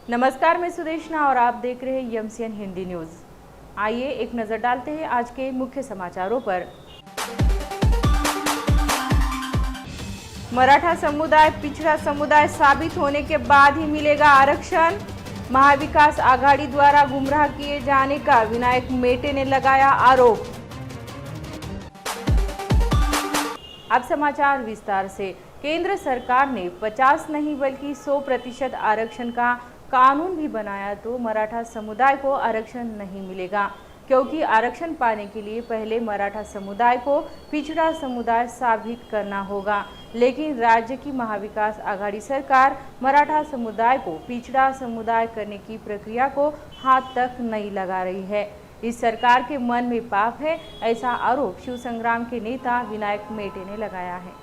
नमस्कार, मैं सुदेशना और आप देख रहे हैं एमसीएन हिंदी न्यूज। आइए एक नजर डालते हैं आज के मुख्य समाचारों पर। मराठा समुदाय पिछड़ा समुदाय साबित होने के बाद ही मिलेगा आरक्षण। महाविकास आघाड़ी द्वारा गुमराह किए जाने का विनायक मेटे ने लगाया आरोप। अब समाचार विस्तार से। केंद्र सरकार ने 50 नहीं बल्कि 100% आरक्षण का कानून भी बनाया तो मराठा समुदाय को आरक्षण नहीं मिलेगा, क्योंकि आरक्षण पाने के लिए पहले मराठा समुदाय को पिछड़ा समुदाय साबित करना होगा। लेकिन राज्य की महाविकास आघाड़ी सरकार मराठा समुदाय को पिछड़ा समुदाय करने की प्रक्रिया को हाथ तक नहीं लगा रही है। इस सरकार के मन में पाप है, ऐसा आरोप शिव संग्राम के नेता विनायक मेटे ने लगाया है।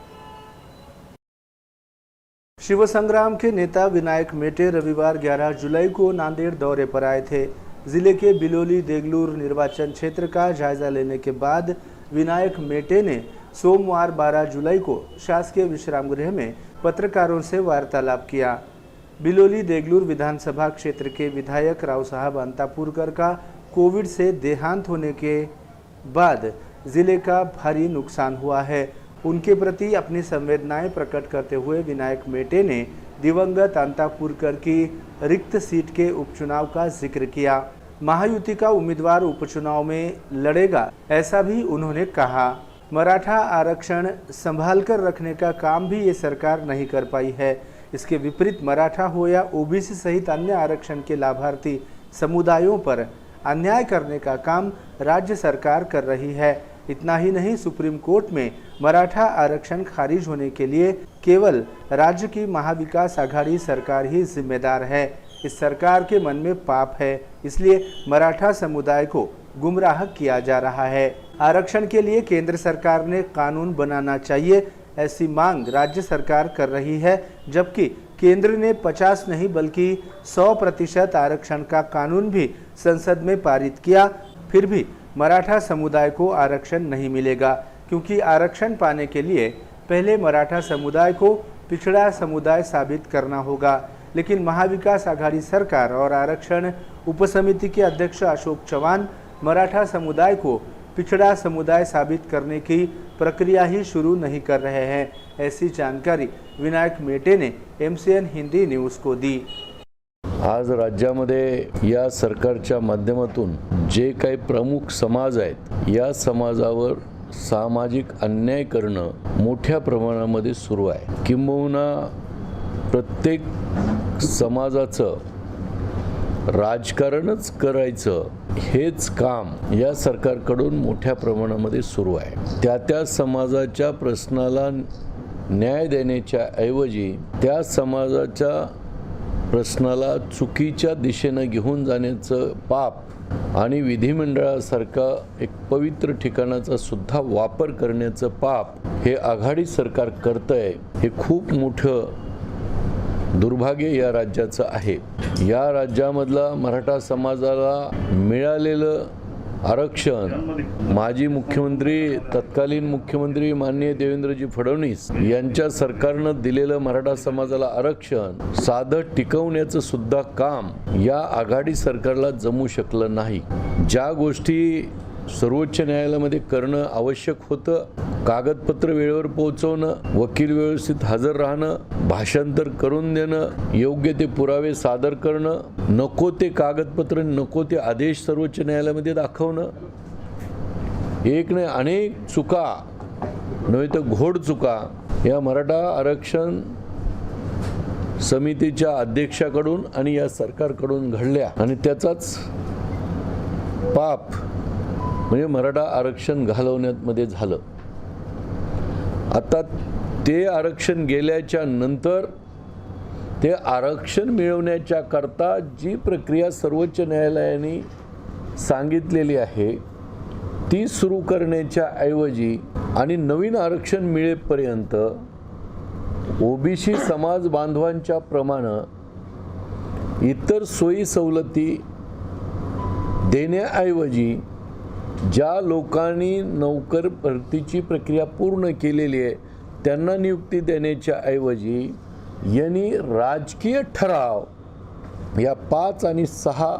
शिव संग्राम के नेता विनायक मेटे रविवार 11 जुलाई को नांदेड़ दौरे पर आए थे। जिले के बिलोली देगलूर निर्वाचन क्षेत्र का जायजा लेने के बाद विनायक मेटे ने सोमवार 12 जुलाई को शासकीय विश्राम गृह में पत्रकारों से वार्तालाप किया। बिलोली देगलूर विधानसभा क्षेत्र के विधायक राव साहब अंतापुरकर का कोविड से देहांत होने के बाद जिले का भारी नुकसान हुआ है। उनके प्रति अपनी संवेदनाएं प्रकट करते हुए विनायक मेटे ने दिवंगत अंतापुरकर की रिक्त सीट के उपचुनाव का जिक्र किया। महायुति का उम्मीदवार उपचुनाव में लड़ेगा, ऐसा भी उन्होंने कहा। मराठा आरक्षण संभाल कर रखने का काम भी ये सरकार नहीं कर पाई है। इसके विपरीत मराठा हो या ओबीसी सहित अन्य आरक्षण के लाभार्थी समुदायों पर अन्याय करने का काम राज्य सरकार कर रही है। इतना ही नहीं, सुप्रीम कोर्ट में मराठा आरक्षण खारिज होने के लिए केवल राज्य की महाविकास आघाड़ी सरकार ही जिम्मेदार है। इस सरकार के मन में पाप है, इसलिए मराठा समुदाय को गुमराह किया जा रहा है। आरक्षण के लिए केंद्र सरकार ने कानून बनाना चाहिए, ऐसी मांग राज्य सरकार कर रही है, जबकि केंद्र ने 50 नहीं बल्कि 100% आरक्षण का कानून भी संसद में पारित किया। फिर भी मराठा समुदाय को आरक्षण नहीं मिलेगा, क्योंकि आरक्षण पाने के लिए पहले मराठा समुदाय को पिछड़ा समुदाय साबित करना होगा। लेकिन महाविकास आघाड़ी सरकार और आरक्षण उपसमिति के अध्यक्ष अशोक चव्हाण मराठा समुदाय को पिछड़ा समुदाय साबित करने की प्रक्रिया ही शुरू नहीं कर रहे हैं। ऐसी जानकारी विनायक मेटे ने एमसीएन हिंदी न्यूज़ को दी। आज राज्यामध्ये या सरकारच्या माध्यमातून जे काही प्रमुख समाज आहेत या समाजावर सामाजिक अन्याय करणं मोठ्या प्रमाणामध्ये सुरू आहे। किंबहुना प्रत्येक समाजाचं राजकारणच करायचं हेच काम या सरकारकडून मोठ्या प्रमाणामध्ये सुरू आहे। त्या समाजाच्या प्रश्नाला न्याय देण्याच्या ऐवजी त्या समाजाच्या प्रश्नाला चुकीच्या दिशेने घेऊन जाण्याचं पाप आणि विधिमंडळासारखा एक पवित्र ठिकाणाचा सुद्धा वापर करण्याचं पाप हे आघाडी सरकार करतंय। हे खूप मोठं दुर्भाग्य या राज्याचं आहे। या राज्यामधला मराठा समाजाला मिळालेलं आरक्षण माजी मुख्यमंत्री तत्कालीन मुख्यमंत्री माननीय देवेंद्रजी फडणवीस यांच्या सरकारनं दिलेलं मराठा समाजाला आरक्षण साधं टिकवण्याचं सुद्धा काम या आघाडी सरकारला जमू शकलं नाही। ज्या गोष्टी सर्वोच्च न्यायालयामध्ये करणं आवश्यक होतं, कागदपत्र वेळेवर पोहोचवणं, वकील व्यवस्थित हजर राहणं, भाषांतर करून देणं, योग्य ते पुरावे सादर करणं, नको ते कागदपत्र नको ते आदेश सर्वोच्च न्यायालयामध्ये दाखवणं, एक नाही अनेक चुका नव्हे तर घोड चुका या मराठा आरक्षण समितीच्या अध्यक्षाकडून आणि या सरकारकडून घडल्या आणि त्याचाच पाप म्हणजे मराठा आरक्षण घालवण्यामध्ये झालं। आता ते आरक्षण गेल्याच्या नंतर ते आरक्षण मिळवण्याच्या करता जी प्रक्रिया सर्वोच्च न्यायालयाने सांगितलेली आहे ती सुरू करण्याच्या ऐवजी आणि नवीन आरक्षण मिळेपर्यंत ओबीसी समाज बांधवांच्या प्रमाणे इतर सोयी सवलती देण्याऐवजी ज्या लोकांनी नोकर भरतीची प्रक्रिया पूर्ण केलेली आहे त्यांना नियुक्ती देण्याच्या ऐवजी यांनी राजकीय ठराव या 5 आणि 6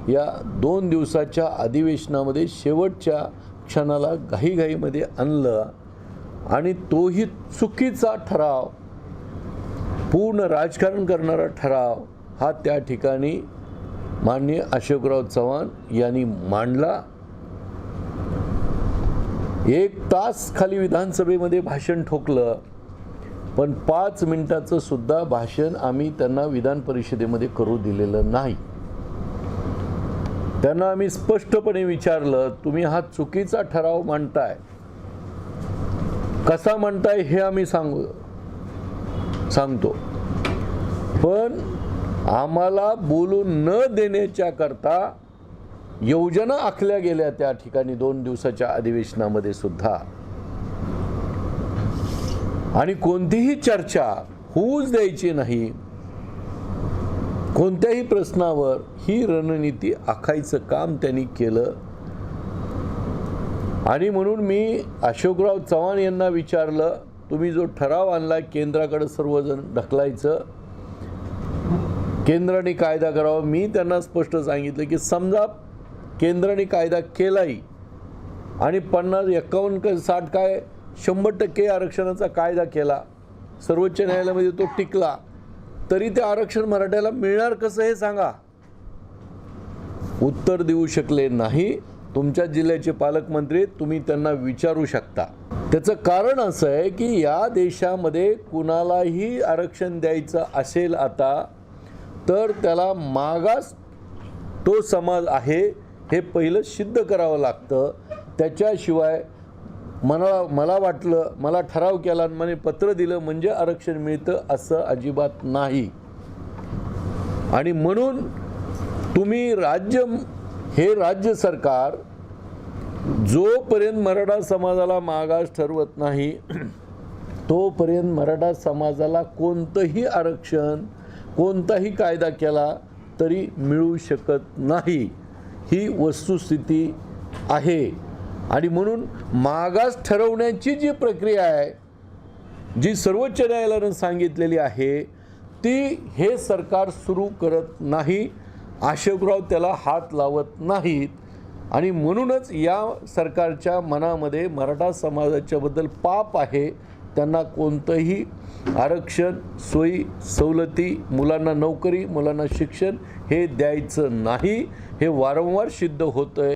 या 2 दिवसाच्या अधिवेशनामध्ये शेवटच्या क्षणाला घाईघाईमध्ये आणलं आणि तोही चुकीचा ठराव, पूर्ण राजकारण करणारा ठराव हा त्या ठिकाणी माननीय अशोकराव चव्हाण यांनी मांडला. 1 तास खाली विधानसभेमध्ये भाषण ठोकलं, पण 5 मिनिटाचं सुद्धा भाषण आम्ही त्यांना विधान परिषदेमध्ये करू दिलेलं नाही. त्यांना आम्ही स्पष्टपणे विचारलं, तुम्ही हा चुकीचा ठराव मांडताय, कसा मांडताय हे आम्ही सांगतो, पण आम्हाला बोलू न देण्याच्या करता योजना आखल्या गेल्या त्या ठिकाणी 2 दिवसाच्या अधिवेशनामध्ये सुद्धा. आणि कोणतीही चर्चा होऊच द्यायची नाही. कोणत्याही प्रश्नावर ही रणनीती आखायचं काम त्यांनी केलं. आणि म्हणून मी अशोकराव चव्हाण यांना विचारलं, तुम्ही जो ठराव आणला केंद्राकडे सर्वजण ढकलायचं, केंद्राने कायदा करावा. मी त्यांना स्पष्ट सांगितलं की समजा केंद्राने कायदा केलाही आणि 50, 51 का 60 काय 100% आरक्षणाचा कायदा केला, सर्वोच्च न्यायालयामध्ये तो टिकला, तरी ते आरक्षण मराठ्याला मिळणार कसं हे सांगा. उत्तर देऊ शकले नाही. तुमच्या जिल्ह्याचे पालकमंत्री, तुम्ही त्यांना विचारू शकता. त्याचं कारण असं आहे की या देशामध्ये कुणालाही आरक्षण द्यायचं असेल आता, तर त्याला मागास तो समाज आहे हे पहिलं सिद्ध करावं लागतं. त्याच्याशिवाय मला वाटलं, मला ठराव केला आणि मला पत्र दिलं म्हणजे आरक्षण मिळतं असं अजिबात नाही. आणि म्हणून तुम्ही हे राज्य सरकार जोपर्यंत मराठा समाजाला मागास ठरवत नाही तोपर्यंत मराठा समाजाला कोणतंही आरक्षण, कोणताही कायदा केला तरी मिळू शकत नाही. ही वस्तुस्थिती आहे. आणि म्हणून मागास ठरवण्याची जी प्रक्रिया आहे, जी सर्वोच्च न्यायालयानं सांगितलेली आहे, ती हे सरकार सुरू करत नाही. अशोकराव त्याला हात लावत नाहीत. आणि म्हणूनच या सरकारच्या मनामध्ये मराठा समाजाच्याबद्दल पाप आहे. त्यांना कोणतंही आरक्षण, सोयी सवलती, मुलांना नोकरी, मुलांना शिक्षण हे द्यायचं नाही. हे वारंवार सिद्ध होतं आहे.